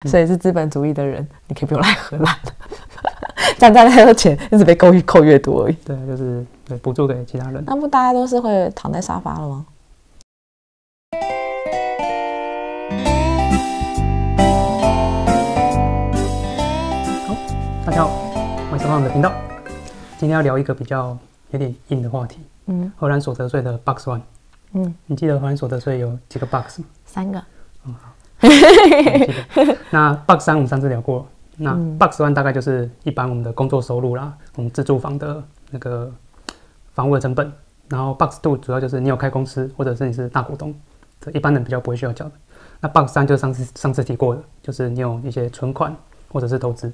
所以是资本主义的人，你可以不用来荷兰了。这样大家的钱一直被扣越多而已。对，就是对补助给其他人。那不大家都是会躺在沙发了吗？好，大家好，欢迎收看我们的频道。今天要聊一个比较有点硬的话题，荷兰所得税的 Box One。你记得荷兰所得税有几个 Box 吗3个。好。那 Box 3我们上次聊过了。那 Box One 大概就是一般我们的工作收入啦，我们自住房的那个房屋的成本。然后 Box 2主要就是你有开公司，或者是你是大股东，这一般人比较不会需要缴的。那 Box 3就是上次提过的，就是你有一些存款或者是投资。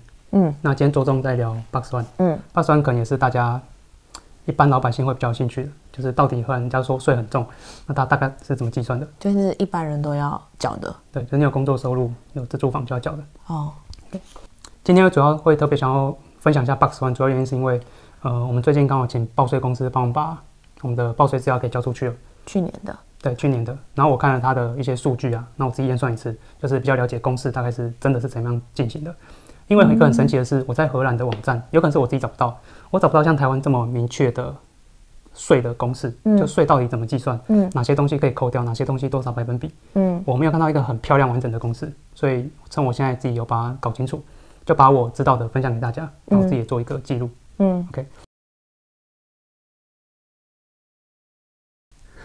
那今天着重在聊 Box One。Box One 可能也是大家一般老百姓会比较有兴趣的，就是到底荷兰人家说税很重，那它大概是怎么计算的？就是一般人都要缴的。对，就是你有工作收入、有自住房就要缴的。哦。今天主要会特别想要分享一下 Box One， 主要原因是因为我们最近刚好请报税公司帮我们把我们的报税资料给交出去了。去年的。对，去年的。然后我看了它的一些数据啊，那我自己验算一次，就是比较了解公式大概是真的是怎么样进行的。因为一个很神奇的是，我在荷兰的网站，有可能是我自己找不到，我找不到像台湾这么明确的税的公式，就税到底怎么计算，哪些东西可以扣掉，哪些东西多少百分比，我没有看到一个很漂亮完整的公式，所以趁我现在自己有把它搞清楚，就把我知道的分享给大家，然后自己也做一个记录。OK。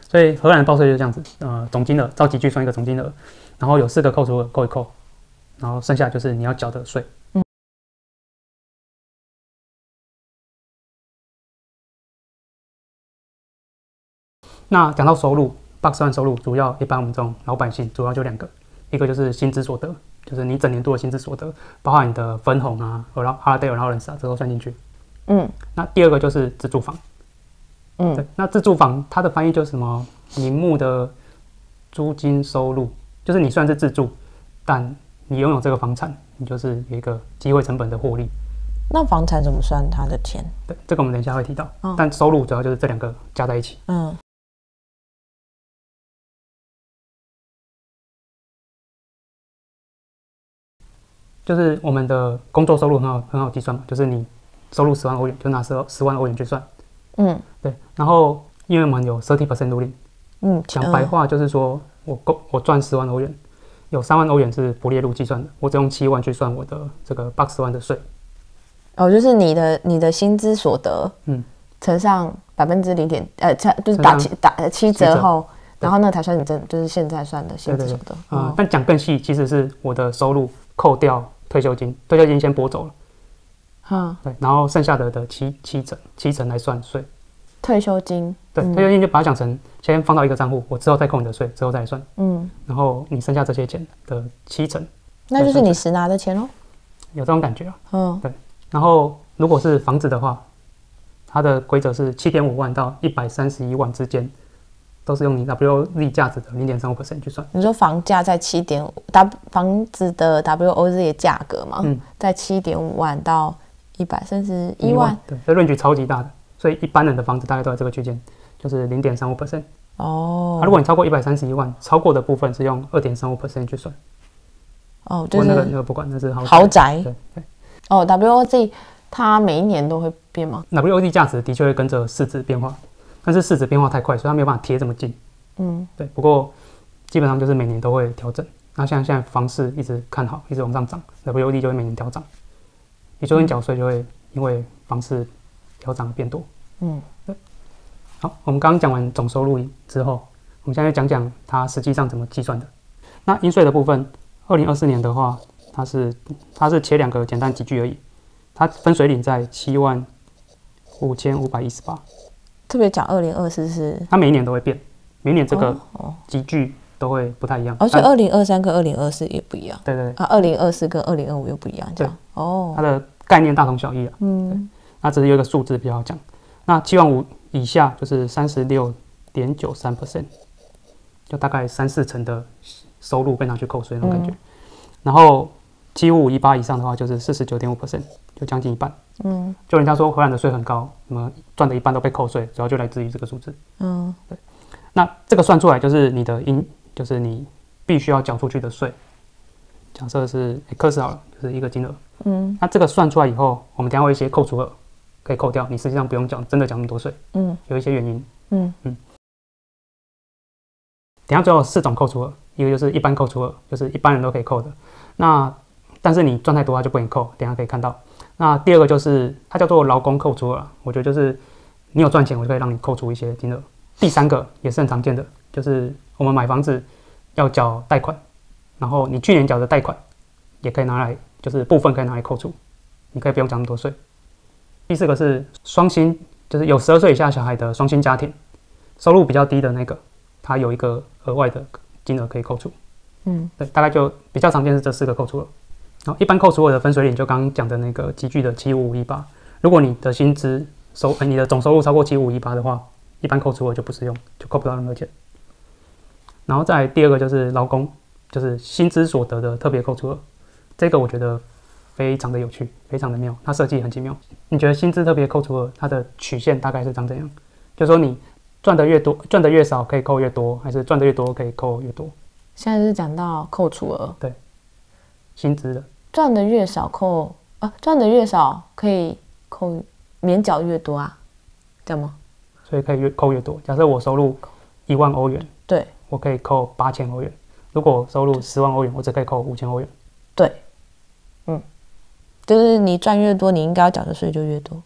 所以荷兰的报税就是这样子，总金额照集聚算一个总金额，然后有4个扣除额扣一扣，然后剩下就是你要缴的税。那讲到收入 ，Box One 收入主要一般我们这种老百姓主要就2个，一个就是薪资所得，就是你整年度的薪资所得，包含你的分红啊、holiday allowance 啊，这都算进去。那第2个就是自住房。对，那自住房它的翻译就是什么？名目的租金收入，就是你虽然是自住，但你拥有这个房产，你就是有一个机会成本的获利。那房产怎么算它的钱？对，这个我们等一下会提到。但收入主要就是这2个加在一起。就是我们的工作收入很好计算嘛，就是你收入10万欧元，就拿10万欧元去算。对。然后因为我们有 30% ruling，讲白话就是说我赚10万欧元，有3万欧元是不列入计算的，我只用7万去算我的这个 Box One 的税。就是你的薪资所得，乘上0.0就是打7折后，然后那才算你就是现在算的薪资所得。但讲更细，其实是我的收入扣掉退休金，退休金先拨走了。对，然后剩下的七成来算税。退休金。对，退休金就把它想成先放到一个账户，我之后再扣你的税，之后再来算。然后你剩下这些钱的7成，那就是你实拿的钱咯。有这种感觉啊。对。然后如果是房子的话，它的规则是7.5万到131万之间，都是用你 WOZ 价值的0.35% 去算。你说房价在7.5，房子的 WOZ 的价格嘛，在7.5万到131万。对，这range超级大的，所以一般人的房子大概都在这个区间，就是 0.35%。如果你超过131万，超过的部分是用2.35% 去算。就是那个不管，那是豪宅。对。WOZ 它每一年都会变吗？ WOZ 价值的确会跟着市值变化，但是市值变化太快，所以它没有办法贴这么近。对。不过基本上就是每年都会调整。那像现在房市一直看好，一直往上涨， WOZ 就会每年调涨，也就是你缴税就会因为房市调涨变多。对。好，我们刚刚讲完总收入之后，我们现在讲讲它实际上怎么计算的。那应税的部分，2024年的话，它是切2个简单集聚而已，它分水岭在75518。特别讲2024是，它每一年都会变，每一年这个集聚都会不太一样。所以2023跟2024也不一样。对。2024跟2025又不一样，这样。它的概念大同小异啊。那只是有一个数字比较好讲。那7万5以下就是 36.93%， 就大概3-4成的收入被拿去扣税那种感觉。然后75518以上的话就是 49.5%， 就将近一半。就人家说荷兰的税很高，那么赚的一半都被扣税，主要就来自于这个数字。对。那这个算出来就是你的就是你必须要缴出去的税，假设是20好了，就是一个金额。那这个算出来以后，我们等一下会有一些扣除额可以扣掉，你实际上不用缴，真的缴那么多税。有一些原因。等一下最后有4种扣除额，一个就是一般扣除额，就是一般人都可以扣的。那但是你赚太多，它就不给你扣。等一下可以看到。那第二个就是它叫做劳工扣除额，我觉得就是你有赚钱，我就可以让你扣除一些金额。第3个也是很常见的，就是我们买房子要缴贷款，然后你去年缴的贷款也可以拿来，就是部分可以拿来扣除，你可以不用缴那么多税。第4个是双薪，就是有12岁以下小孩的双薪家庭，收入比较低的那个，它有一个额外的金额可以扣除。对，大概就比较常见是这4个扣除额。然后一般扣除额的分水岭就刚刚讲的那个集聚的75518，如果你的薪资你的总收入超过75518的话，一般扣除额就不适用，就扣不到任何钱。然后再来第2个就是劳工，就是薪资所得的特别扣除额，这个我觉得非常的有趣，非常的妙，它设计很奇妙。你觉得薪资特别扣除额它的曲线大概是长怎样？就是说你赚的越多，赚的越少可以扣越多，还是赚的越多可以扣越多？现在是讲到扣除额，对，薪资的赚的越少赚的越少可以扣免缴越多啊，这样吗？所以可以扣越多。假设我收入1万欧元，对，我可以扣8000欧元。如果我收入10万欧元，我只可以扣5000欧元。对，就是你赚越多，你应该要缴的税就越多。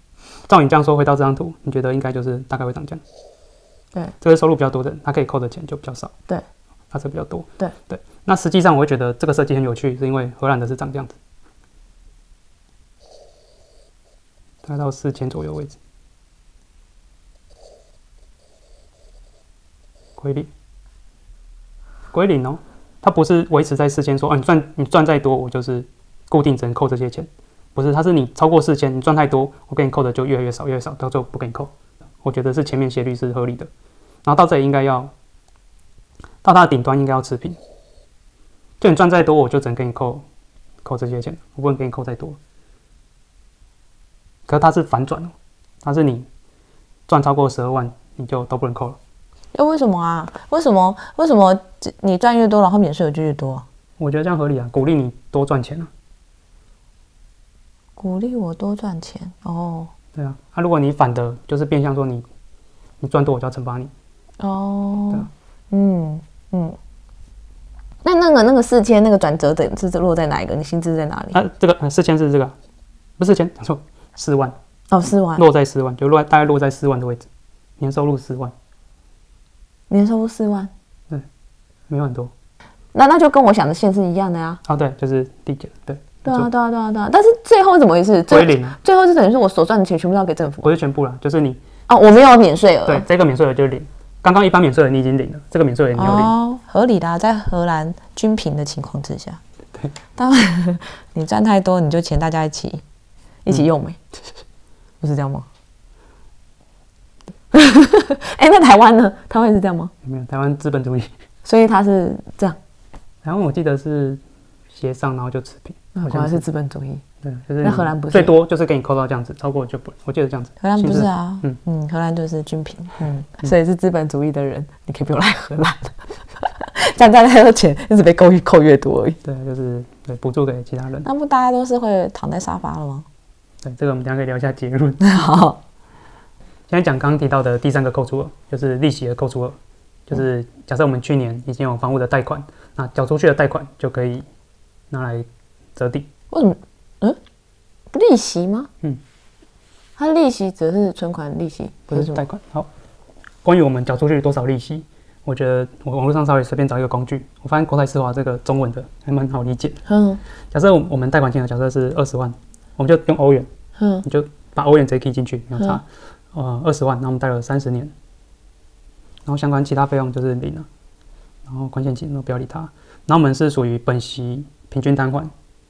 照你这样说，回到这张图，你觉得应该就是大概会长这样？对，这个收入比较多的人，他可以扣的钱就比较少。对，他是比较多。对。那实际上我会觉得这个设计很有趣，是因为荷兰的是长这样子，大概到4000左右位置。归零哦，它不是维持在4000说，你赚再多，我就是固定只能扣这些钱，不是，它是你超过4000，你赚太多，我给你扣的就越来越少，越来越少，到最后不给你扣。我觉得是前面斜率是合理的，然后到这里应该要到它的顶端应该要持平，就你赚再多，我就只能给你扣这些钱，我不能给你扣再多。可是它是反转哦，它是你赚超过12万，你就都不能扣了。为什么啊？为什么你赚越多，然后免税额就越多啊？我觉得这样合理啊，鼓励你多赚钱啊。鼓励我多赚钱哦。对啊，如果你反的，就是变相说你赚多，我就要惩罚你。哦。对啊。那个4000那个转折点是落在哪一个？你薪资在哪里？这个4000是这个，不是4000，讲错，4万。哦，4万。落在4万，就大概落在4万的位置，年收入4万。年收入4万，对，没有很多。那就跟我想的线是一样的呀。对，就是递减，对。对啊。但是最后怎么回事？归零啊。最后是等于是我所赚的钱全部要给政府。不是全部啦，就是你。我没有免税额。对，这个免税额就是0。刚刚一般免税额你已经领了，这个免税额你要领。合理的啊，在荷兰均平的情况之下。对。当然，你赚太多，你就钱大家一起用没？不是这样吗？那台湾呢？台湾是这样吗？没有，台湾资本主义，所以它是这样。台湾我记得是协商，然后就持平。好像是资本主义。对，就是那荷兰不是，最多就是给你扣到这样子，超过就不，我记得这样子。荷兰不是啊，荷兰就是均平，所以是资本主义的人，你可以不用来荷兰，这样赚太多钱，一直被扣越多而已。对，就是补助给其他人。那不大家都是会躺在沙发了吗？对，这个我们等一下可以聊一下结论。好。现在讲刚刚提到的第3个扣除额，就是利息的扣除额，就是假设我们去年已经有房屋的贷款，那缴出去的贷款就可以拿来折抵。为什么？利息吗？它利息则是存款利息，不是贷款。好，关于我们缴出去多少利息，我觉得我网络上稍微随便找一个工具，我发现国泰世华这个中文的还蛮好理解。假设我们贷款金额假设是20万，我们就用欧元，你就把欧元直接 key 进去，没有差。20万，那我们贷了30年，然后相关其他费用就是0了，然后宽限期都不要理它。然后我们是属于本息平均摊还，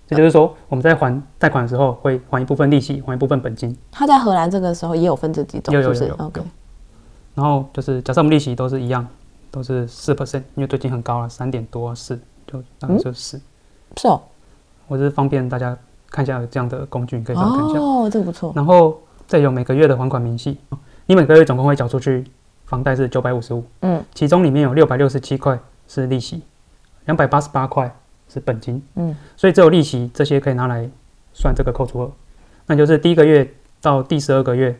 这就是说我们在还贷款的时候会还一部分利息，还一部分本金。他在荷兰这个时候也有分这几种，是不是？有。然后就是假设我们利息都是一样，都是4%，因为最近很高了，3点多4，就大概就是4。是哦。我是方便大家看一下这样的工具，你可以这样看一下。这个不错。然后这有每个月的还款明细，你每个月总共会缴出去房贷是955，其中里面有667块是利息，288块是本金，所以只有利息这些可以拿来算这个扣除额，那就是第1个月到第12个月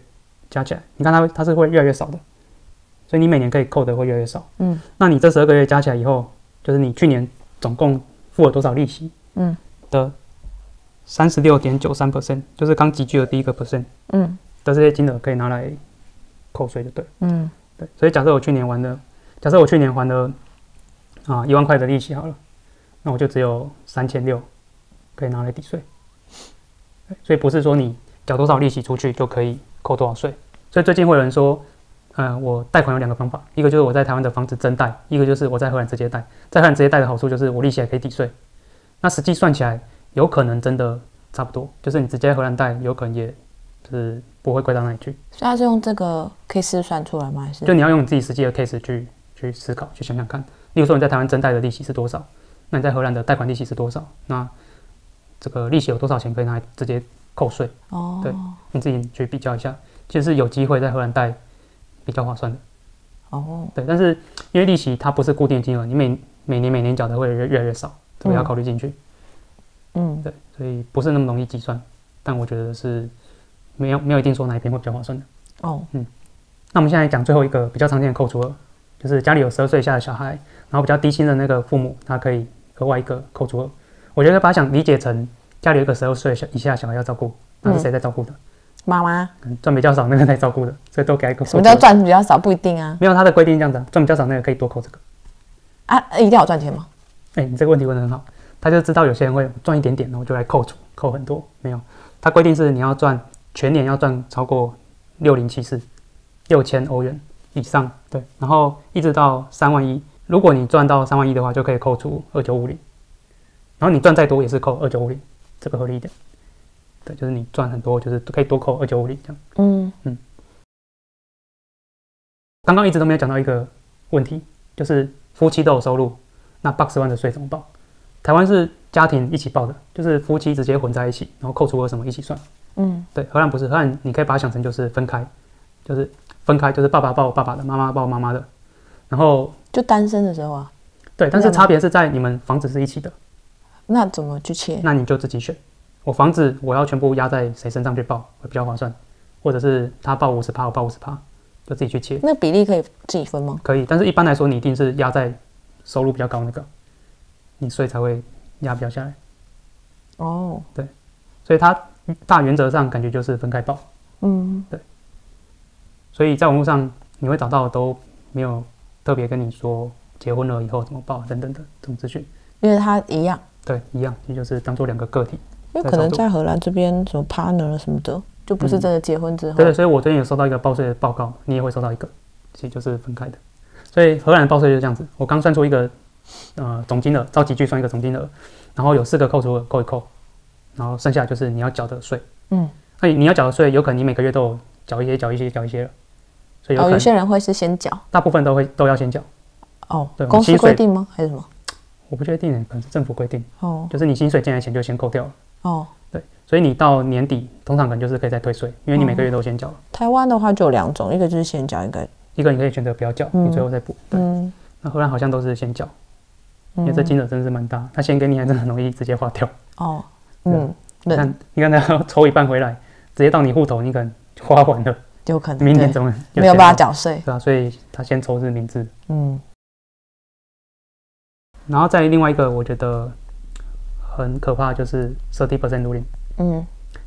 加起来，你看它是会越来越少的，所以你每年可以扣的会越来越少，那你这12个月加起来以后，就是你去年总共付了多少利息，的36.93%，就是刚集聚的第1个%，的这些金额可以拿来扣税就对，对，所以假设我去年还了1万块的利息好了，那我就只有3600可以拿来抵税，所以不是说你缴多少利息出去就可以扣多少税。所以最近会有人说，我贷款有2个方法，一个就是我在台湾的房子增贷，一个就是我在荷兰直接贷。在荷兰直接贷的好处就是我利息还可以抵税，那实际算起来有可能真的差不多，就是你直接荷兰贷有可能也就是不会贵到哪里去。所以他是用这个 case 算出来吗？还是就你要用你自己实际的 case 去思考，去想想看。例如说你在台湾增贷的利息是多少，那你在荷兰的贷款利息是多少？那这个利息有多少钱可以拿来直接扣税？对，你自己去比较一下，其实是有机会在荷兰贷比较划算的。对，但是因为利息它不是固定金额，你每年缴的会越来越少，这个要考虑进去。对，所以不是那么容易计算，但我觉得是没有一定说哪一边会比较划算的。那我们现在讲最后一个比较常见的扣除额，就是家里有12岁以下的小孩，然后比较低薪的那个父母，他可以额外一个扣除额。我觉得把它想理解成家里有一个12岁以下的小孩要照顾，那是谁在照顾的？妈妈。赚比较少那个在照顾的，所以都给他一个扣除额。什么叫赚比较少？不一定啊。没有，他的规定这样子，赚比较少那个可以多扣这个。一定要赚钱吗？你这个问题问得很好。他就知道有些人会赚一点点，然后就来扣很多。没有，他规定是你要赚全年要赚超过6000欧元以上，对，然后一直到3万1，如果你赚到3万1的话，就可以扣除2950，然后你赚再多也是扣2950，这个合理一点。对，就是你赚很多，就是可以多扣2950这样。刚刚一直都没有讲到一个问题，就是夫妻都有收入，那 Box One 的税怎么报？台湾是家庭一起报的，就是夫妻直接混在一起，然后扣除额什么一起算。对，荷兰不是，荷兰你可以把它想成就是分开，就是爸爸报爸爸的，妈妈报妈妈的，然后就单身的时候啊。对，但是差别是在你们房子是一起的。那怎么去切？那你就自己选，我房子我要全部压在谁身上去报会比较划算，或者是他报50%，我报50%，就自己去切。那比例可以自己分吗？可以，但是一般来说你一定是压在收入比较高那个，你税才会压比较下来。对，所以它大原则上感觉就是分开报。对。所以在网络上你会找到都没有特别跟你说结婚了以后怎么报等等的这种资讯，因为它一样。对，一样，也就是当做2个个体。因为可能在荷兰这边什么 partner 什么的，就不是真的结婚之后。对，所以我最近有收到一个报税的报告，你也会收到一个，其实就是分开的。所以荷兰的报税就是这样子，我刚算出一个总金额，照集聚算一个总金额，然后有4个扣除额扣一扣，然后剩下就是你要缴的税。那你要缴的税，有可能你每个月都有缴一些了，所以有些人会是先缴，大部分都要先缴。对，公司规定吗？还是什么？我不确定，可能是政府规定。就是你薪水进来前就先扣掉了。对，所以你到年底通常可能就是可以再退税，因为你每个月都先缴了。台湾的话就有2种，一个就是先缴，一个你可以选择不要缴，你最后再补。对，那荷兰好像都是先缴，因为这金额真的是蛮大，他先给你还真的很容易直接花掉。你看他抽一半回来，直接到你户头，你可能花完了，有可能明年怎么没有办法缴税？对啊，所以他先抽是明智。然后再另外一个我觉得很可怕就是 30% ruling。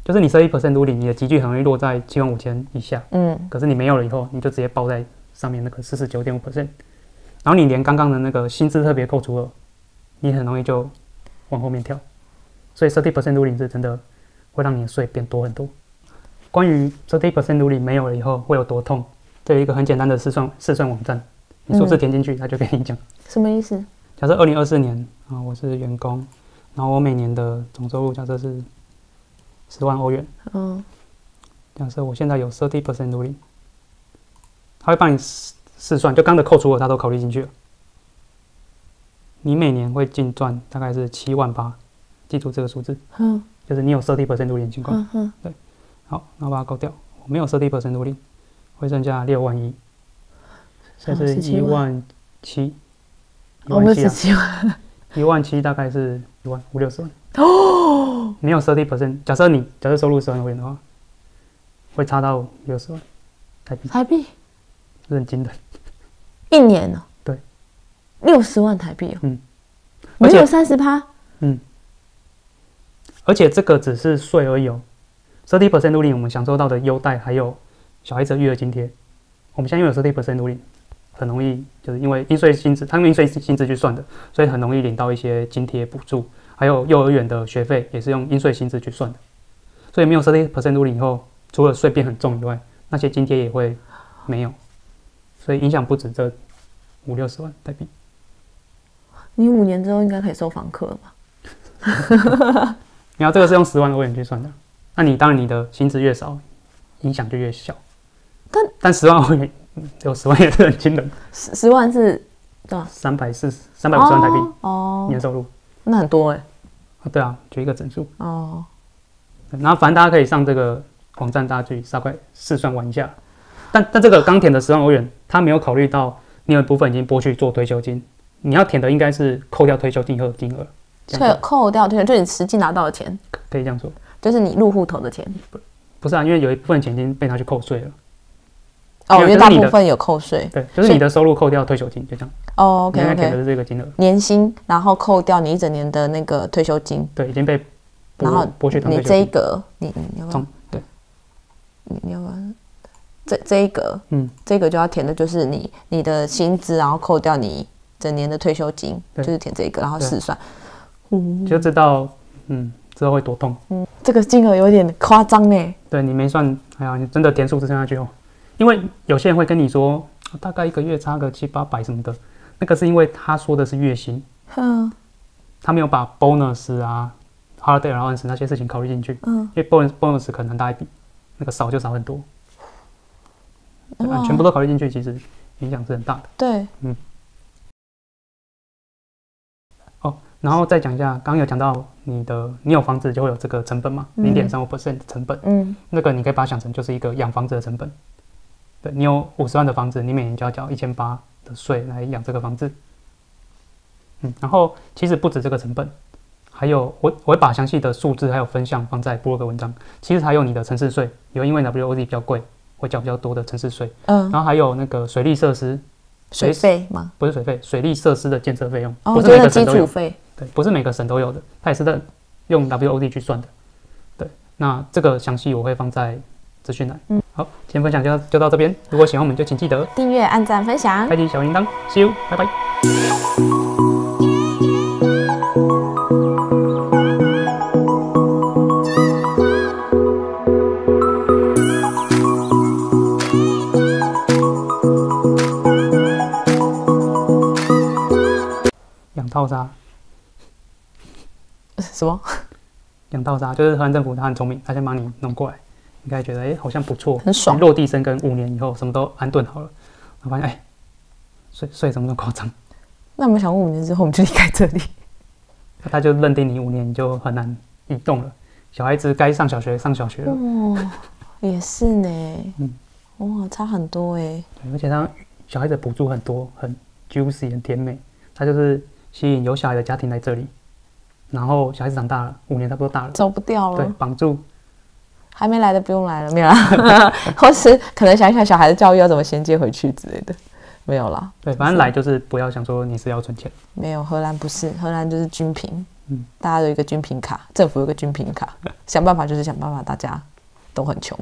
就是你11% ruling，你的集聚很容易落在75000以下。可是你没有了以后，你就直接报在上面那个49.5%，然后你连刚刚的那个薪资特别扣除额，你很容易就往后面跳。所以 30% ruling 是真的会让你的税变多很多。关于 30% ruling 没有了以后会有多痛，这有一个很简单的试算网站，你数字填进去，他就跟你讲。什么意思？假设2024年我是员工，然后我每年的总收入假设是10万欧元。假设我现在有 30% ruling， 他会帮你试算，就刚的扣除额他都考虑进去了。你每年会净赚大概是7万8，记住这个数字。就是你有 30% ruling 情况。对，好，那我把它扣掉，我没有 30% ruling， 会剩下6万1，这是1万7。我们17万。17000大概是15060万哦，没有30%。假设收入10万欧元的话，会差到60万台币，这很惊人。一年哦，对，60万台币哦，而且没有30%，而且这个只是税而已哦。30% ruling 我们享受到的优待，还有小孩子的育儿津贴，我们现在拥有30% ruling，很容易就是因为应税薪资，他们应税薪资去算的，所以很容易领到一些津贴补助，还有幼儿园的学费也是用应税薪资去算的。所以没有30% ruling 以后，除了税变很重以外，那些津贴也会没有，所以影响不止这50-60万台币。你5年之后应该可以收房客了吧？你要这个是用10万欧元去算的，那你当然你的薪资越少，影响就越小。但10万欧元有10万也是很惊人。10万是多少？350万台币年收入，那很多哎。对啊，就一个整数哦。然后反正大家可以上这个网站，大家去大概试算玩一下。但这个刚填的10万欧元，他没有考虑到你有一部分已经拨去做退休金，你要填的应该是扣掉退休金后的金额。扣掉退休，就是你实际拿到的钱，可以这样说，就是你入户头的钱。不是啊，因为有一部分钱已经被拿去扣税了。哦，因为大部分有扣税。对，就是你的收入扣掉退休金，就这样。哦 ，OK， 你应该填的是这个金额，年薪，然后扣掉你一整年的那个退休金。对，已经被然后剥削当退休金。你这一格，你要不要？对，你要不要？这一格，这个就要填的就是你的薪资，然后扣掉你整年的退休金，就是填这一个，然后试算。就知道，之后会多痛。这个金额有点夸张呢。对，你没算，哎呀，你真的填数字下去哦。因为有些人会跟你说，大概1个月差个700-800什么的，那个是因为他说的是月薪，他没有把 bonus 啊、holiday allowance 那些事情考虑进去，因为 bonus 可能大一笔，那个少就少很多，全部都考虑进去，其实影响是很大的。对，然后再讲一下，刚刚有讲到你有房子就会有这个成本嘛，0.35% 的成本，那个你可以把它想成就是一个养房子的成本。对，你有50万的房子，你每年就要缴1800的税来养这个房子。然后其实不止这个成本，还有我会把详细的数字还有分项放在部落格文章。其实还有你的城市税，有因为 WOZ 比较贵，会缴比较多的城市税。然后还有那个水利设施。水费吗？不是水费，水利设施的建设费用，不是每个省都有。基础费。对，不是每个省都有的，它也是在用 WOZ 去算的。对，那这个详细我会放在资讯栏。好，今天分享就到这边。如果喜欢我们，就请记得订阅、按赞、分享，开启小铃铛。See you， 拜拜。养套杀？什么？养套杀就是荷兰政府他很聪明，他先帮你弄过来，应该觉得好像不错，很爽。落地生根5年以后什么都安顿好了，然后发现税怎么那么夸张？那我们想问5年之后我们就离开这里？他就认定你5年你就很难移动了，小孩子该上小学了。哦，也是呢。哇，差很多哎。而且他小孩子补助很多，很 juicy， 很甜美，他就是吸引有小孩的家庭来这里。然后小孩子长大了，5年差不多大了，走不掉了。对，绑住，还没来的不用来了，没有啦。或是可能想一想小孩的教育要怎么衔接回去之类的，没有啦。对，反正来就是不要想说你是要存钱。没有，荷兰不是，荷兰就是均贫，大家都有一个均贫卡，政府有一个均贫卡，想办法就是想办法，大家都很穷。